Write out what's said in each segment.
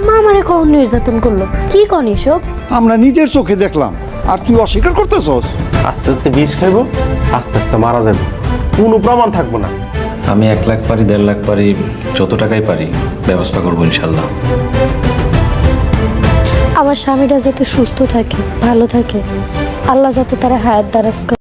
মা আমারে কখন নির্যাতন করলো? কি কন এসব? আমরা নিজের চোখে দেখলাম, আর তুই অস্বীকার করতেছস? আস্তে আস্তে বিষ খাইবো, আস্তে আস্তে মারা যাবো, কোনো প্রমাণ থাকবো না। আমি 1 লাখ পারি, 1.5 লাখ পারি, যত টাকাই পারি ব্যবস্থা করবো ইনশাল্লাহ। আমার স্বামীটা যাতে সুস্থ থাকে, ভালো থাকে, আল্লাহ যাতে তারা হায়াত দারাজ করে।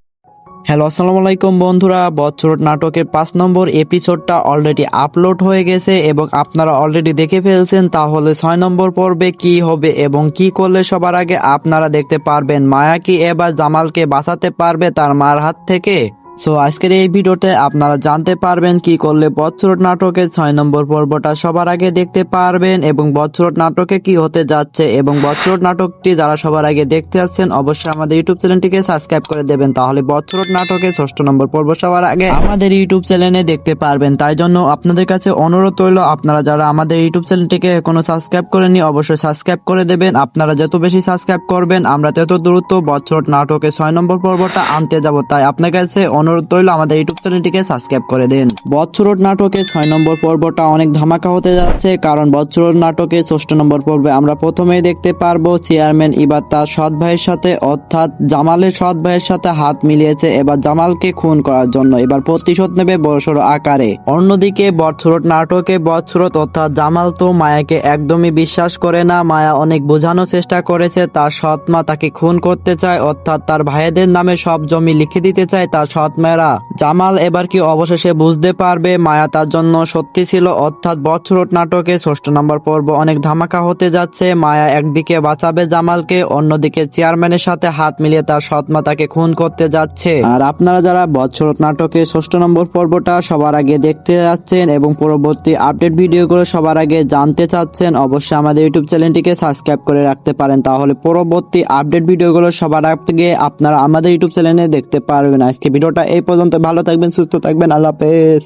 হ্যালো, আসসালামু আলাইকুম বন্ধুরা। বচ্চরট নাটকের 5 নম্বর এপিসোডটা অলরেডি আপলোড হয়ে গেছে এবং আপনারা অলরেডি দেখে ফেলছেন। তাহলে 6 নম্বর পর্বে কি হবে এবং কি করলে সবার আগে আপনারা দেখতে পারবেন? মায়া কি এবার জামালকে বাঁচাতে পারবে তার মার হাত থেকে? সো আজকের এই ভিডিওতে আপনারা জানতে পারবেন কি করলে বচ্চরট নাটকের 6 নম্বর পর্বটা সবার আগে দেখতে পারবেন এবং বচ্চরট নাটকে কি হতে যাচ্ছে। এবং বচ্চরট নাটকটি যারা সবার আগে দেখতে আসছেন অবশ্যই আমাদের ইউটিউব চ্যানেলটিকে সাবস্ক্রাইব করে দেবেন, তাহলে বচ্চরট নাটকের 6 নম্বর পর্ব সবার আগে আমাদের ইউটিউব চ্যানেলে দেখতে পারবেন। তাই জন্য আপনাদের কাছে অনুরোধ রইল, আপনারা যারা আমাদের ইউটিউব চ্যানেলটিকে এখনো সাবস্ক্রাইব করেননি অবশ্যই সাবস্ক্রাইব করে দেবেন। আপনারা যত বেশি সাবস্ক্রাইব করবেন আমরা তত দ্রুত বচ্চরট নাটকের 6 নম্বর পর্বটা আনতে যাব। তাই আপনার কাছে অনুরোধ রইল আমাদের ইউটিউব চ্যানেলটিকে সাবস্ক্রাইব করে দেন। বচ্চরট নাটকের 6 নম্বর পর্বটা অনেক ধামাকা হতে যাচ্ছে, কারণ বচ্চরট নাটকের 6 নম্বর পর্বে আমরা প্রথমেই দেখতে পারবো চেয়ারম্যান এবার তার সৎ ভাইয়ের সাথে অর্থাৎ জামালের সৎ ভাইয়ের সাথে হাত মিলিয়েছে এবার জামালকে খুন করার জন্য। এবার প্রতিশোধ নেবে বড়সড় আকারে। অন্যদিকে বচ্চরট নাটকে বচ্চরট অর্থাৎ জামাল তো মায়াকে একদমই বিশ্বাস করে না। মায়া অনেক বোঝানোর চেষ্টা করেছে, তার সৎ মা তাকে খুন করতে চায়, অর্থাৎ তার ভাইদের নামে সব জমি লিখে দিতে চায় তার সৎ মায়েরা। জামাল এবার কি অবশেষে বুঝতে পারবে মায়া তার জন্য সত্যি ছিল? অর্থাৎ বচ্চরট নাটকে 6 নম্বর পর্ব অনেক ধামাকা হতে যাচ্ছে। মায়া একদিকে বাঁচাবে জামালকে, অন্যদিকে চেয়ারম্যানের সাথে হাত মিলিয়ে তার সৎ মা তাকে খুন করতে যাচ্ছে। আর আপনারা যারা বচ্চরট নাটকে 6 নম্বর পর্বটা সবার আগে দেখতে যাচ্ছেন এবং পরবর্তী আপডেট ভিডিওগুলো সবার আগে জানতে চাচ্ছেন অবশ্যই আমাদের ইউটিউব চ্যানেলটিকে সাবস্ক্রাইব করে রাখতে পারেন, তাহলে পরবর্তী আপডেট ভিডিওগুলো সবার আগে আপনারা আমাদের ইউটিউব চ্যানেলে দেখতে পারবেন। আজকে ভিডিওটা এই পর্যন্ত। ভালো থাকবেন, সুস্থ থাকবেন, আল্লাহ হাফেজ।